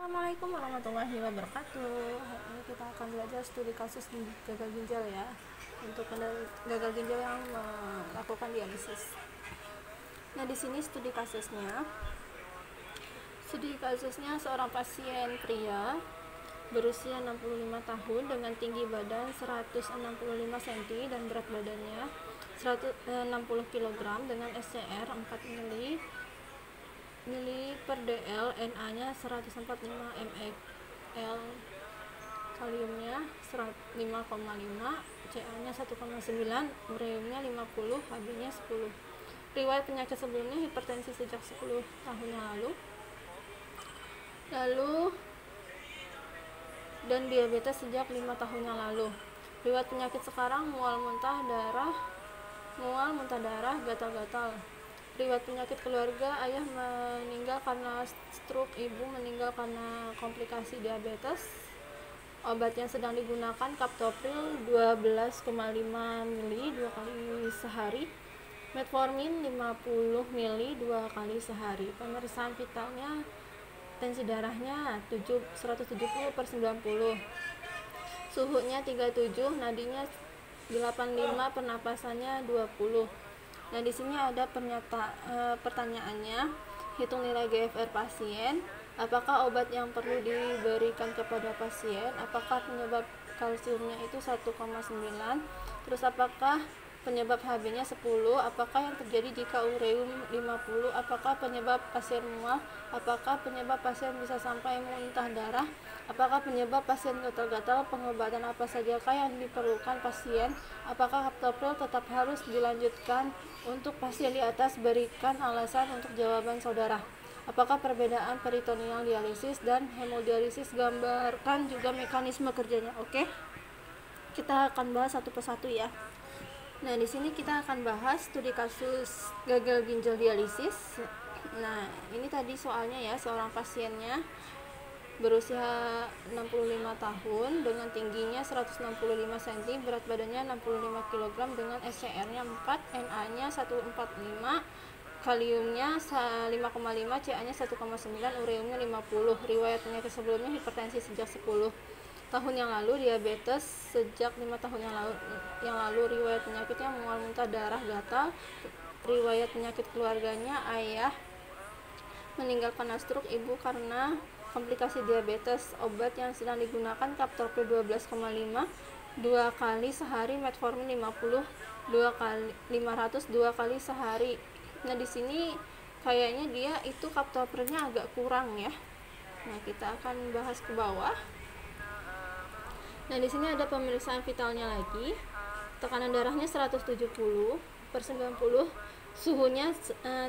Assalamualaikum warahmatullahi wabarakatuh. Hari ini kita akan belajar studi kasus gagal ginjal ya, untuk gagal ginjal yang melakukan dialisis. Nah, di sini studi kasusnya seorang pasien pria berusia 65 tahun dengan tinggi badan 165 cm dan berat badannya 160 kg dengan SCR 4 mili per dl, Na-nya 145 ml, kaliumnya 5,5, Ca-nya 1,9, ureumnya 50, Hb-nya 10. Riwayat penyakit sebelumnya hipertensi sejak 10 tahun yang lalu dan diabetes sejak 5 tahun yang lalu. Riwayat penyakit sekarang mual muntah darah, gatal-gatal. Riwayat penyakit keluarga, ayah meninggal karena stroke, ibu meninggal karena komplikasi diabetes. Obat yang sedang digunakan captopril 12,5 mili 2 kali sehari, metformin 50 mili 2 kali sehari. Pemeriksaan vitalnya, tensi darahnya 170/90, suhunya 37, nadinya 85, pernapasannya 20. Nah, di sini ada pertanyaannya. Hitung nilai GFR pasien. Apakah obat yang perlu diberikan kepada pasien? Apakah penyebab kalsiumnya itu 1,9? Terus apakah penyebab Hb-nya 10? Apakah yang terjadi jika ureum 50? Apakah penyebab pasien mual? Apakah penyebab pasien bisa sampai muntah darah? Apakah penyebab pasien gatal-gatal? Pengobatan apa sajakah yang diperlukan pasien? Apakah captopril tetap harus dilanjutkan? Untuk pasien di atas, berikan alasan untuk jawaban saudara. Apakah perbedaan peritoneal dialisis dan hemodialisis? Gambarkan juga mekanisme kerjanya. Oke, kita akan bahas satu persatu ya. Nah, di sini kita akan bahas studi kasus gagal ginjal dialisis. Nah, ini tadi soalnya ya, seorang pasiennya berusia 65 tahun dengan tingginya 165 cm, berat badannya 65 kg dengan SCR-nya 4, Na-nya 145, kaliumnya 5,5, Ca-nya 1,9, ureumnya 50. Riwayat penyakit sebelumnya hipertensi sejak 10 tahun yang lalu, diabetes sejak 5 tahun yang lalu. Riwayat penyakitnya mual muntah darah, gatal. Riwayat penyakit keluarganya, ayah meninggal karena stroke, ibu karena komplikasi diabetes. Obat yang sedang digunakan captopril 12,5 2 kali sehari, metformin 500 2 kali sehari. Nah, di sini kayaknya dia itu captoprilnya agak kurang ya. Nah, kita akan bahas ke bawah. Nah, di sini ada pemeriksaan vitalnya lagi. Tekanan darahnya 170/90, suhunya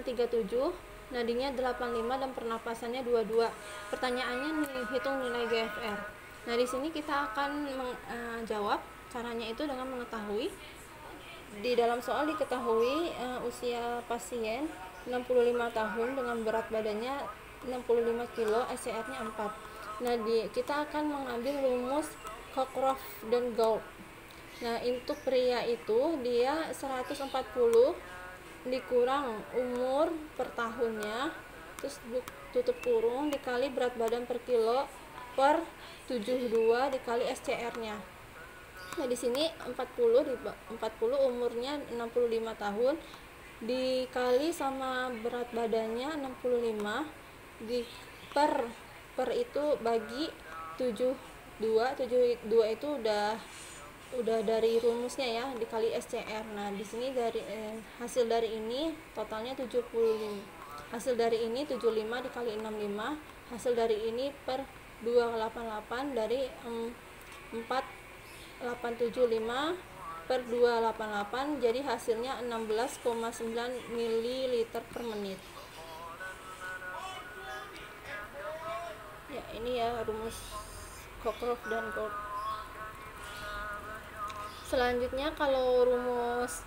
37, nadinya 85 dan pernapasannya 22. Pertanyaannya nih, hitung nilai GFR. Nah, di sini kita akan menjawab. Caranya itu dengan mengetahui di dalam soal diketahui usia pasien 65 tahun dengan berat badannya 65 kg, SCR-nya 4. Nah, kita akan mengambil rumus Cockcroft dan Gault. Nah, untuk pria itu dia 140 dikurang umur per tahunnya, terus tutup kurung, dikali berat badan per kilo per 72 dikali SCR-nya. Nah, di sini 40 umurnya 65 tahun dikali sama berat badannya 65 per itu bagi 72 itu udah dari rumusnya ya, dikali SCR. Nah, di sini dari hasil dari ini totalnya 75. Hasil dari ini 75 dikali 65, hasil dari ini per 288 dari 4875 per 288, jadi hasilnya 16,9 ml per menit. Ya, ini ya rumus Cockcroft dan Gault. Selanjutnya kalau rumus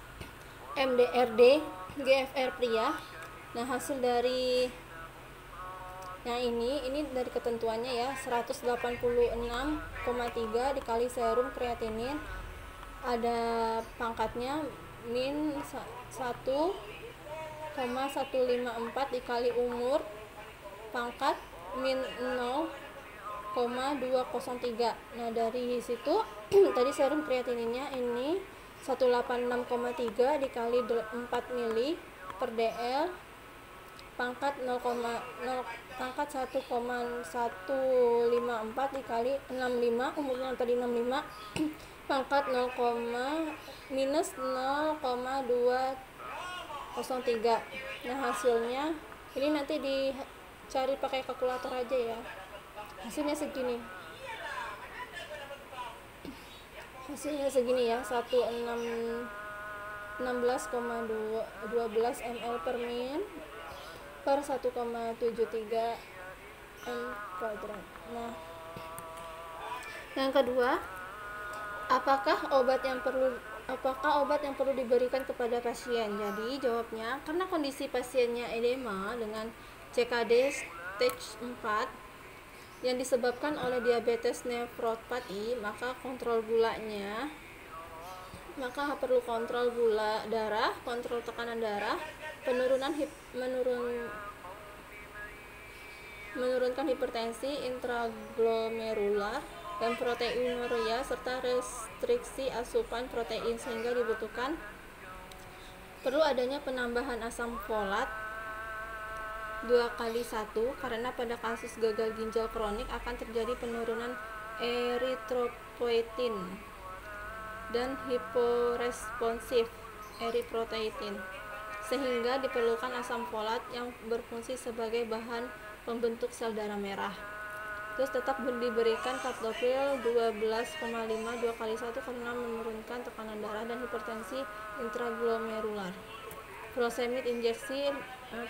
MDRD GFR pria. Nah, hasil dari yang ini dari ketentuannya ya, 186,3 dikali serum kreatinin, ada pangkatnya min 1,154 dikali umur, pangkat min 0 0,203. Nah, dari situ tadi serum kreatininnya ini 186,3 dikali 4 mili per dl pangkat 1,154 dikali 65, umurnya tadi 65 pangkat 0, minus 0,203. Nah, hasilnya ini nanti dicari pakai kalkulator aja ya. Hasilnya segini ya, 16,12 ml per min per 1,73 m kuadrat. Nah, yang kedua, apakah obat yang perlu diberikan kepada pasien? Jadi jawabnya, karena kondisi pasiennya edema dengan CKD stage 4 yang disebabkan oleh diabetes nefropati, maka perlu kontrol gula darah, kontrol tekanan darah, menurunkan hipertensi intraglomerular dan proteinuria serta restriksi asupan protein, sehingga perlu adanya penambahan asam folat 2x1 karena pada kasus gagal ginjal kronik akan terjadi penurunan eritropoietin dan hiporesponsif eritropoietin, sehingga diperlukan asam folat yang berfungsi sebagai bahan pembentuk sel darah merah. Terus tetap diberikan captopril 12,5 2x1 karena menurunkan tekanan darah dan hipertensi intraglomerular. Furosemid injeksi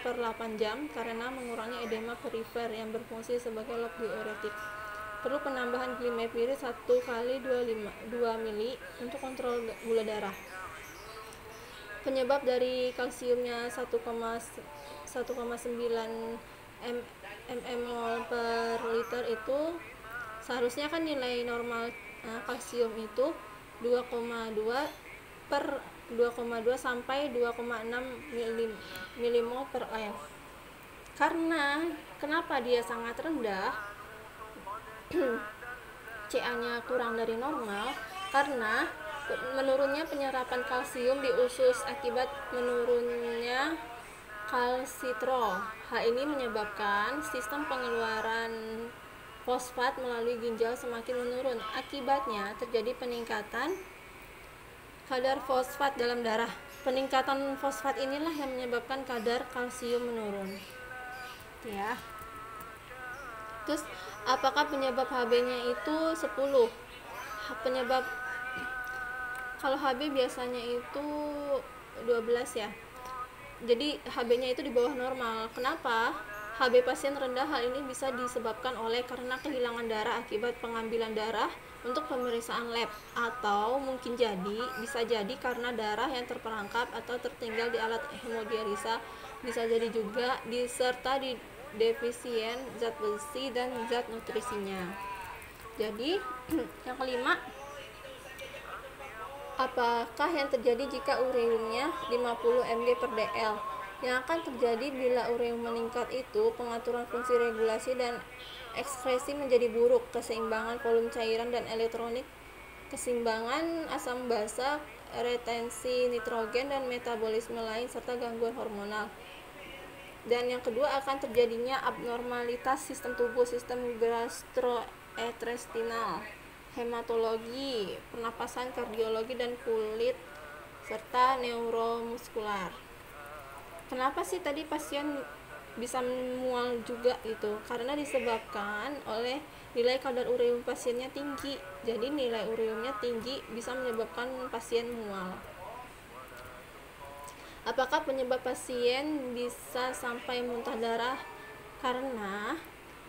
per 8 jam karena mengurangi edema perifer yang berfungsi sebagai lob diuretik. Perlu penambahan glimepiride 1 kali 2 mili untuk kontrol gula darah. Penyebab dari kalsiumnya 1,9 mmol per liter itu seharusnya kan nilai normal kalsium itu 2,2 sampai 2,6 milimol per air. Kenapa dia sangat rendah, CA-nya kurang dari normal? Karena menurunnya penyerapan kalsium di usus akibat menurunnya kalsitrol. Hal ini menyebabkan sistem pengeluaran fosfat melalui ginjal semakin menurun. Akibatnya terjadi peningkatan kadar fosfat dalam darah. Peningkatan fosfat inilah yang menyebabkan kadar kalsium menurun. Ya. Terus apakah penyebab HB-nya itu 10? Kalau HB biasanya itu 12 ya. Jadi HB-nya itu di bawah normal. Kenapa? HB pasien rendah, hal ini bisa disebabkan karena kehilangan darah akibat pengambilan darah untuk pemeriksaan lab, atau bisa jadi karena darah yang terperangkap atau tertinggal di alat hemodialisa, bisa jadi juga diserta di defisien zat besi dan zat nutrisinya. Jadi yang kelima, apakah yang terjadi jika ureumnya 50 mg per dl? Yang akan terjadi bila ureum meningkat itu pengaturan fungsi regulasi dan ekskresi menjadi buruk, keseimbangan volume cairan dan elektronik, keseimbangan asam basa, retensi nitrogen dan metabolisme lain, serta gangguan hormonal. Dan yang kedua, akan terjadinya abnormalitas sistem tubuh, sistem gastrointestinal, hematologi, pernapasan, kardiologi, dan kulit, serta neuromuskular. Kenapa sih tadi pasien bisa mual juga gitu? Karena disebabkan oleh nilai kadar ureum pasiennya tinggi. Jadi nilai ureumnya tinggi bisa menyebabkan pasien mual. Apakah penyebab pasien bisa sampai muntah darah? Karena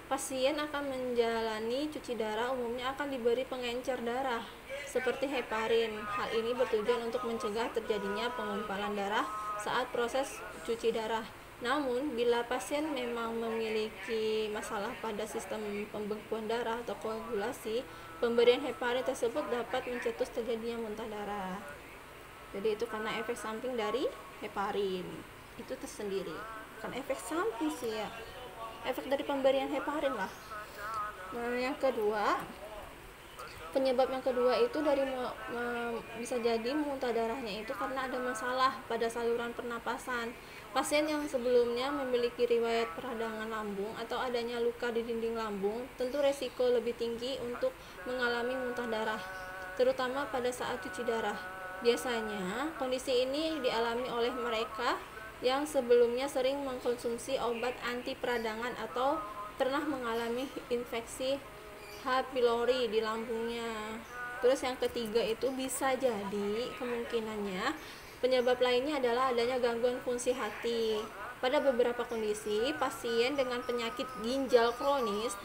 pasien akan menjalani cuci darah, umumnya akan diberi pengencer darah seperti heparin. Hal ini bertujuan untuk mencegah terjadinya pengumpalan darah saat proses cuci darah. Namun, bila pasien memang memiliki masalah pada sistem pembekuan darah atau koagulasi, pemberian heparin tersebut dapat mencetus terjadinya muntah darah. Jadi itu karena efek samping dari heparin itu tersendiri. Kan efek samping sih ya, efek dari pemberian heparin lah. Nah, yang kedua, penyebab yang kedua itu dari bisa jadi muntah darahnya itu karena ada masalah pada saluran pernapasan. Pasien yang sebelumnya memiliki riwayat peradangan lambung atau adanya luka di dinding lambung tentu resiko lebih tinggi untuk mengalami muntah darah, terutama pada saat cuci darah. Biasanya, kondisi ini dialami oleh mereka yang sebelumnya sering mengkonsumsi obat anti peradangan atau pernah mengalami infeksi H. pylori di lambungnya. Terus yang ketiga itu bisa jadi kemungkinannya penyebab lainnya adalah adanya gangguan fungsi hati. Pada beberapa kondisi, pasien dengan penyakit ginjal kronis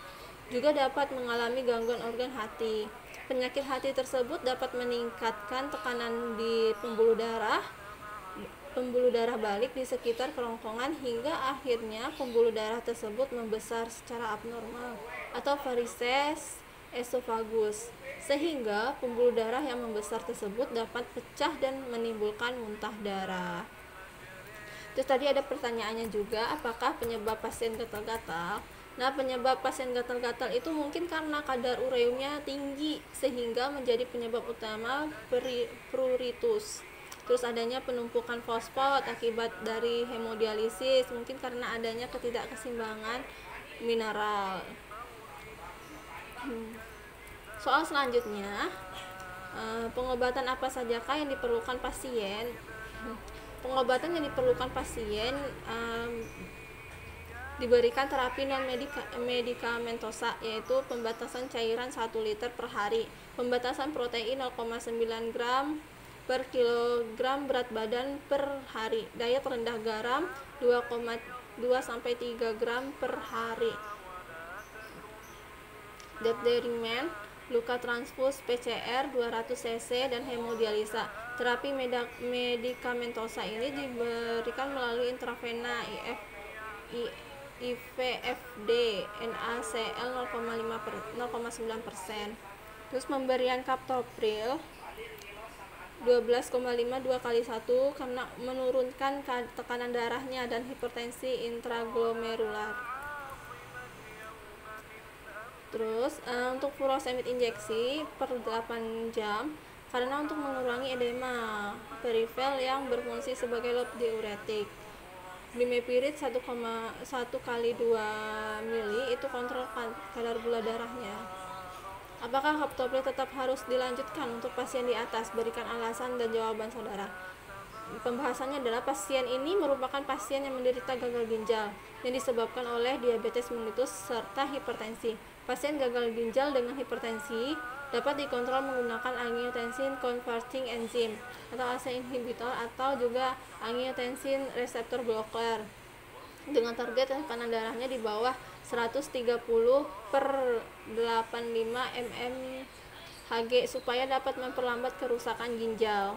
juga dapat mengalami gangguan organ hati. Penyakit hati tersebut dapat meningkatkan tekanan di pembuluh darah balik di sekitar kerongkongan hingga akhirnya pembuluh darah tersebut membesar secara abnormal atau varises esofagus, sehingga pembuluh darah yang membesar tersebut dapat pecah dan menimbulkan muntah darah. Terus tadi ada pertanyaannya juga, apakah penyebab pasien gatal-gatal? Nah, penyebab pasien gatal-gatal itu mungkin karena kadar ureumnya tinggi sehingga menjadi penyebab utama pruritus. Terus adanya penumpukan fosfat akibat dari hemodialisis, mungkin karena adanya ketidakkeseimbangan mineral. Soal selanjutnya, pengobatan apa sajakah yang diperlukan pasien? Pengobatan yang diperlukan pasien diberikan terapi non medikamentosa, yaitu pembatasan cairan 1 liter per hari, pembatasan protein 0,9 gram per kilogram berat badan per hari, diet rendah garam 2,2-3 gram per hari, depderimen, luka transfus PCR 200 cc dan hemodialisa. Terapi medikamentosa ini diberikan melalui intravena IVFD NaCl 0,9%. Terus pemberian kaptopril 12,5 2x1 karena menurunkan tekanan darahnya dan hipertensi intraglomerular. Terus untuk furosemid injeksi per 8 jam karena untuk mengurangi edema perifer yang berfungsi sebagai loop diuretik. Glimepiride 1 kali 2 mili itu kontrol kadar gula darahnya. Apakah kaptopril tetap harus dilanjutkan untuk pasien di atas? Berikan alasan dan jawaban saudara. Pembahasannya adalah pasien ini merupakan pasien yang menderita gagal ginjal yang disebabkan oleh diabetes mellitus serta hipertensi. Pasien gagal ginjal dengan hipertensi dapat dikontrol menggunakan angiotensin converting enzyme atau ACE inhibitor atau juga angiotensin receptor blocker dengan target tekanan darahnya di bawah 130/85 mmHg supaya dapat memperlambat kerusakan ginjal.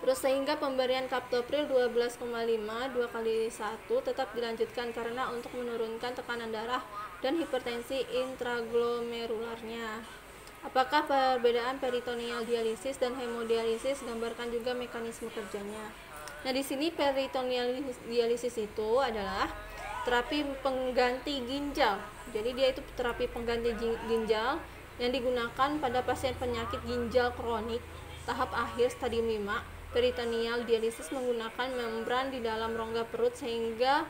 Terus sehingga pemberian kaptopril 12,5 2x1 tetap dilanjutkan karena untuk menurunkan tekanan darah dan hipertensi intraglomerularnya. Apakah perbedaan peritoneal dialisis dan hemodialisis? Gambarkan juga mekanisme kerjanya. Nah, di sini peritoneal dialisis itu adalah terapi pengganti ginjal. Jadi dia itu terapi pengganti ginjal yang digunakan pada pasien penyakit ginjal kronik tahap akhir stadium 5. Peritoneal dialisis menggunakan membran di dalam rongga perut sehingga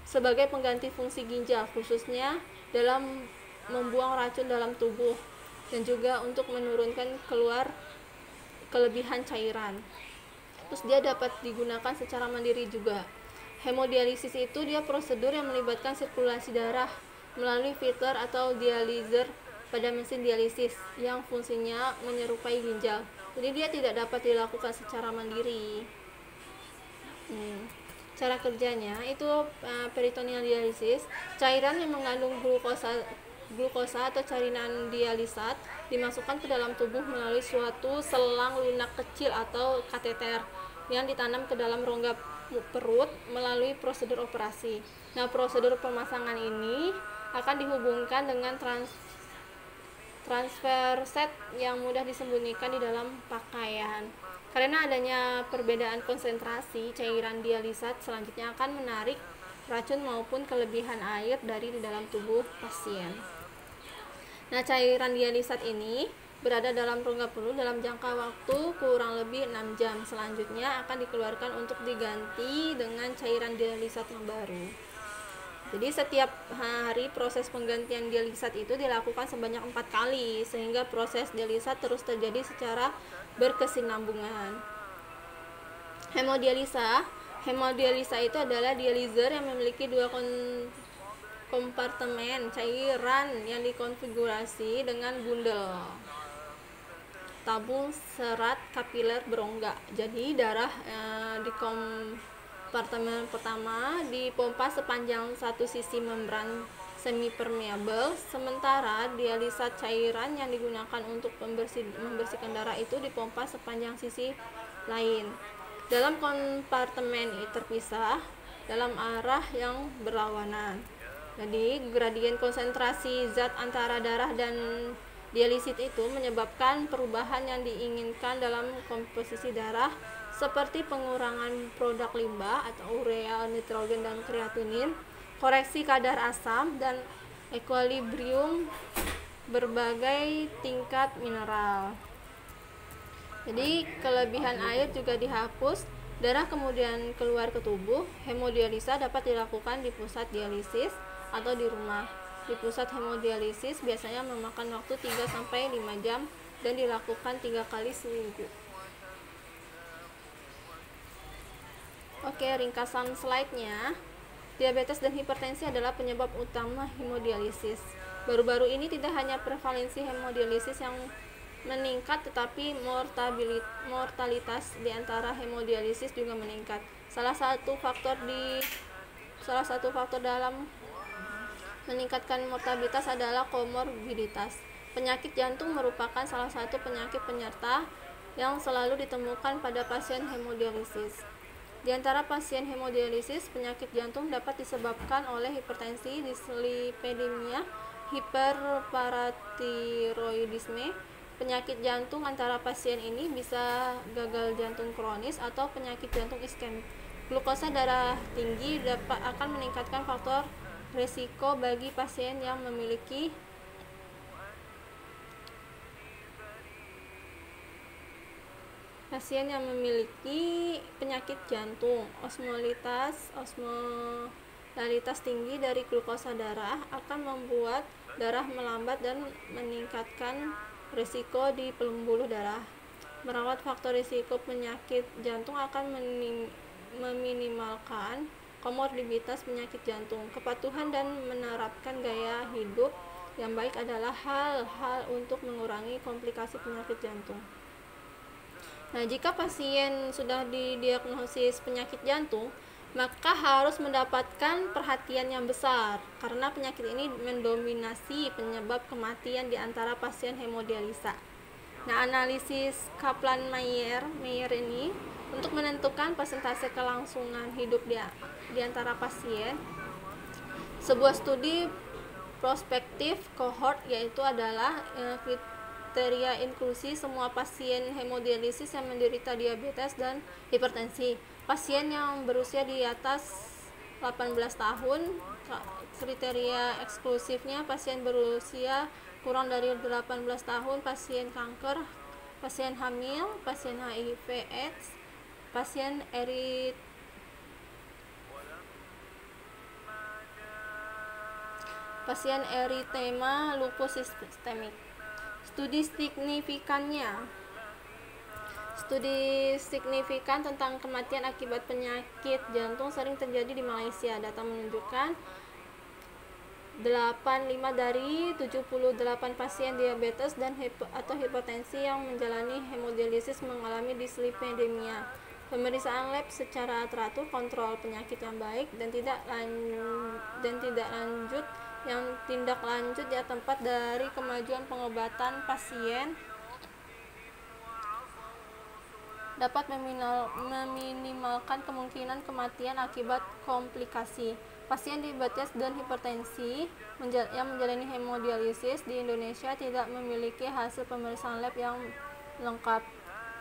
sebagai pengganti fungsi ginjal, khususnya dalam membuang racun dalam tubuh dan juga untuk menurunkan keluar kelebihan cairan. Terus dia dapat digunakan secara mandiri juga. Hemodialisis itu dia prosedur yang melibatkan sirkulasi darah melalui filter atau dializer pada mesin dialisis yang fungsinya menyerupai ginjal. Jadi dia tidak dapat dilakukan secara mandiri. Cara kerjanya itu peritoneal dialisis, cairan yang mengandung glukosa atau cairan dialisat dimasukkan ke dalam tubuh melalui suatu selang lunak kecil atau kateter yang ditanam ke dalam rongga perut melalui prosedur operasi. Nah, prosedur pemasangan ini akan dihubungkan dengan transfer set yang mudah disembunyikan di dalam pakaian. Karena adanya perbedaan konsentrasi, cairan dialisat selanjutnya akan menarik racun maupun kelebihan air dari di dalam tubuh pasien. Nah, cairan dialisat ini berada dalam rongga peluru dalam jangka waktu kurang lebih 6 jam. Selanjutnya akan dikeluarkan untuk diganti dengan cairan dialisat yang baru. Jadi setiap hari proses penggantian dialisat itu dilakukan sebanyak 4 kali, sehingga proses dialisat terus terjadi secara berkesinambungan. Hemodialisa itu adalah dializer yang memiliki dua kompartemen cairan yang dikonfigurasi dengan bundel tabung serat kapiler berongga. Jadi darah di kompartemen pertama dipompa sepanjang satu sisi membran semipermeabel, sementara dialisat cairan yang digunakan untuk membersihkan darah itu dipompa sepanjang sisi lain. Dalam kompartemen terpisah dalam arah yang berlawanan. Jadi gradien konsentrasi zat antara darah dan dialisit itu menyebabkan perubahan yang diinginkan dalam komposisi darah, seperti pengurangan produk limbah atau urea, nitrogen, dan kreatinin, koreksi kadar asam, dan ekuilibrium berbagai tingkat mineral. Jadi kelebihan air juga dihapus, darah kemudian keluar ke tubuh. Hemodialisa dapat dilakukan di pusat dialisis atau di rumah. Di pusat hemodialisis biasanya memakan waktu 3-5 jam dan dilakukan 3 kali seminggu. Oke, ringkasan slide-nya. Diabetes dan hipertensi adalah penyebab utama hemodialisis. Baru-baru ini tidak hanya prevalensi hemodialisis yang meningkat, tetapi mortalitas di antara hemodialisis juga meningkat. Salah satu faktor dalam meningkatkan mortalitas adalah komorbiditas. Penyakit jantung merupakan salah satu penyakit penyerta yang selalu ditemukan pada pasien hemodialisis. Di antara pasien hemodialisis, penyakit jantung dapat disebabkan oleh hipertensi, dislipidemia, hiperparatiroidisme. Penyakit jantung antara pasien ini bisa gagal jantung kronis atau penyakit jantung iskemik. Glukosa darah tinggi akan meningkatkan faktor risiko bagi pasien yang memiliki penyakit jantung. Osmolalitas tinggi dari glukosa darah akan membuat darah melambat dan meningkatkan risiko di pembuluh darah. Merawat faktor risiko penyakit jantung akan meminimalkan komorbiditas penyakit jantung. Kepatuhan dan menerapkan gaya hidup yang baik adalah hal-hal untuk mengurangi komplikasi penyakit jantung. Nah, jika pasien sudah didiagnosis penyakit jantung, maka harus mendapatkan perhatian yang besar karena penyakit ini mendominasi penyebab kematian di antara pasien hemodialisa. Nah, analisis Kaplan-Meier ini untuk menentukan persentase kelangsungan hidup di antara pasien. Sebuah studi prospektif kohort yaitu adalah kriteria inklusi semua pasien hemodialisis yang menderita diabetes dan hipertensi. Pasien yang berusia di atas 18 tahun, kriteria eksklusifnya pasien berusia kurang dari 18 tahun, pasien kanker, pasien hamil, pasien HIV/AIDS, pasien eritema lupus sistemik. Studi signifikan tentang kematian akibat penyakit jantung sering terjadi di Malaysia. Data menunjukkan 85 dari 78 pasien diabetes dan atau hipertensi yang menjalani hemodialisis mengalami dislipidemia. Pemeriksaan lab secara teratur, kontrol penyakit yang baik, dan tindak lanjut ya tempat dari kemajuan pengobatan pasien dapat meminimalkan kemungkinan kematian akibat komplikasi. Pasien diabetes dan hipertensi yang menjalani hemodialisis di Indonesia tidak memiliki hasil pemeriksaan lab yang lengkap,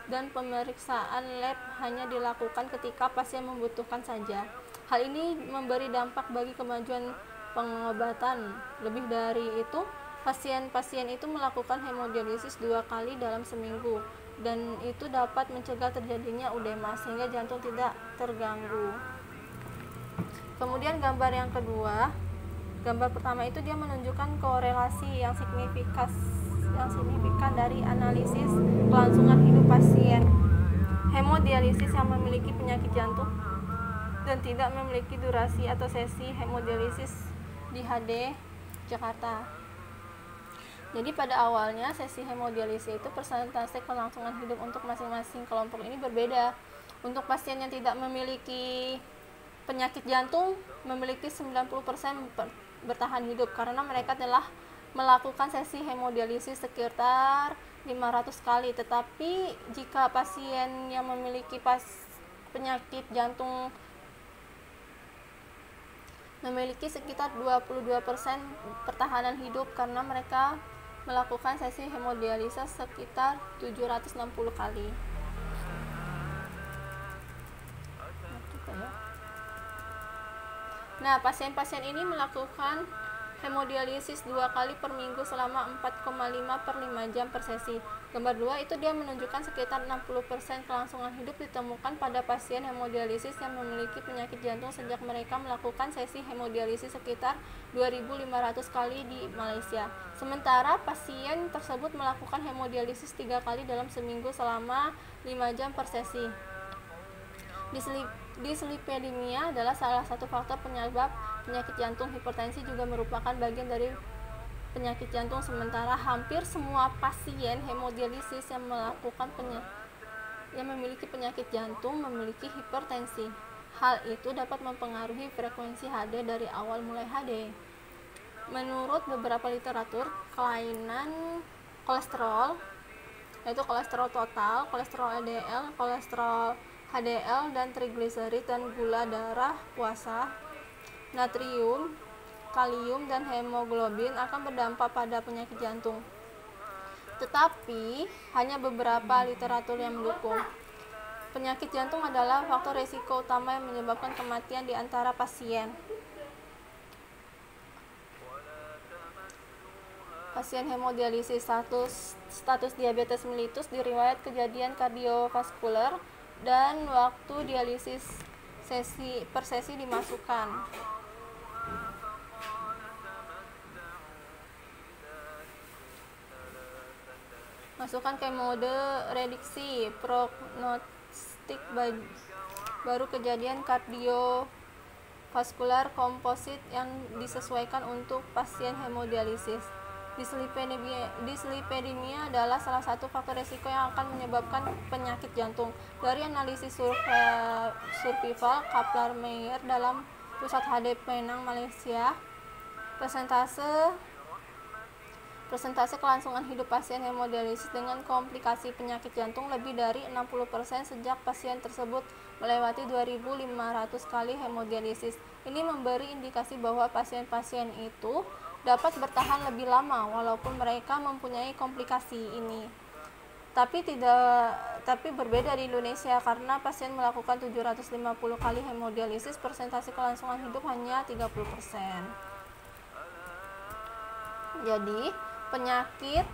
dan pemeriksaan lab hanya dilakukan ketika pasien membutuhkan saja. Hal ini memberi dampak bagi kemajuan pengobatan. Lebih dari itu, Pasien-pasien itu melakukan hemodialisis 2 kali dalam seminggu, dan itu dapat mencegah terjadinya udema sehingga jantung tidak terganggu. Kemudian gambar yang kedua, gambar pertama itu dia menunjukkan korelasi yang signifikan dari analisis kelangsungan hidup pasien hemodialisis yang memiliki penyakit jantung dan tidak memiliki durasi atau sesi hemodialisis di HD Jakarta. Jadi pada awalnya sesi hemodialisis itu persentase kelangsungan hidup untuk masing-masing kelompok ini berbeda. Untuk pasien yang tidak memiliki penyakit jantung memiliki 90% bertahan hidup karena mereka telah melakukan sesi hemodialisis sekitar 500 kali. Tetapi jika pasien yang memiliki penyakit jantung memiliki sekitar 22% pertahanan hidup karena mereka melakukan sesi hemodialisis sekitar 760 kali. Nah, pasien-pasien ini melakukan hemodialisis 2 kali per minggu selama 4,5 per 5 jam per sesi. Gambar 2 itu dia menunjukkan sekitar 60% kelangsungan hidup ditemukan pada pasien hemodialisis yang memiliki penyakit jantung sejak mereka melakukan sesi hemodialisis sekitar 2.500 kali di Malaysia. Sementara pasien tersebut melakukan hemodialisis 3 kali dalam seminggu selama 5 jam per sesi. Dislipidemia adalah salah satu faktor penyebab penyakit jantung. Hipertensi juga merupakan bagian dari penyakit jantung. Sementara hampir semua pasien hemodialisis yang memiliki penyakit jantung memiliki hipertensi. Hal itu dapat mempengaruhi frekuensi HD dari awal mulai HD. Menurut beberapa literatur, kelainan kolesterol, yaitu kolesterol total, kolesterol LDL, kolesterol HDL dan trigliserid dan gula darah puasa, natrium, kalium dan hemoglobin akan berdampak pada penyakit jantung. Tetapi hanya beberapa literatur yang mendukung. Penyakit jantung adalah faktor risiko utama yang menyebabkan kematian di antara pasien. Pasien hemodialisis status diabetes mellitus diriwayat kejadian kardiovaskuler dan waktu dialisis per sesi dimasukkan. Masukkan ke mode rediksi prognostik baru kejadian kardiovaskular komposit yang disesuaikan untuk pasien hemodialisis. Dislipidemia adalah salah satu faktor risiko yang akan menyebabkan penyakit jantung. Dari analisis survival Kaplan-Meier dalam Pusat HD Penang, Malaysia, persentase kelangsungan hidup pasien hemodialisis dengan komplikasi penyakit jantung lebih dari 60% sejak pasien tersebut melewati 2.500 kali hemodialisis. Ini memberi indikasi bahwa pasien-pasien itu dapat bertahan lebih lama walaupun mereka mempunyai komplikasi ini. Tapi berbeda di Indonesia karena pasien melakukan 750 kali hemodialisis, persentase kelangsungan hidup hanya 30%. Jadi, penyakit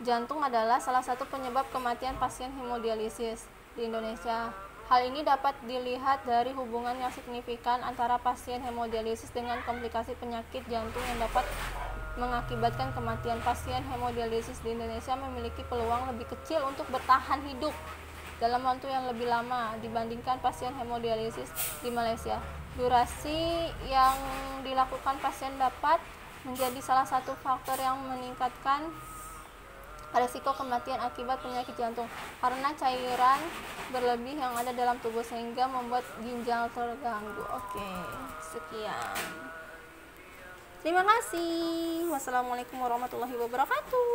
jantung adalah salah satu penyebab kematian pasien hemodialisis di Indonesia. Hal ini dapat dilihat dari hubungan yang signifikan antara pasien hemodialisis dengan komplikasi penyakit jantung yang dapat mengakibatkan kematian. Pasien hemodialisis di Indonesia memiliki peluang lebih kecil untuk bertahan hidup dalam waktu yang lebih lama dibandingkan pasien hemodialisis di Malaysia. Durasi yang dilakukan pasien dapat menjadi salah satu faktor yang meningkatkan risiko kematian akibat penyakit jantung karena cairan berlebih yang ada dalam tubuh sehingga membuat ginjal terganggu. Oke, sekian. Terima kasih. Wassalamualaikum warahmatullahi wabarakatuh.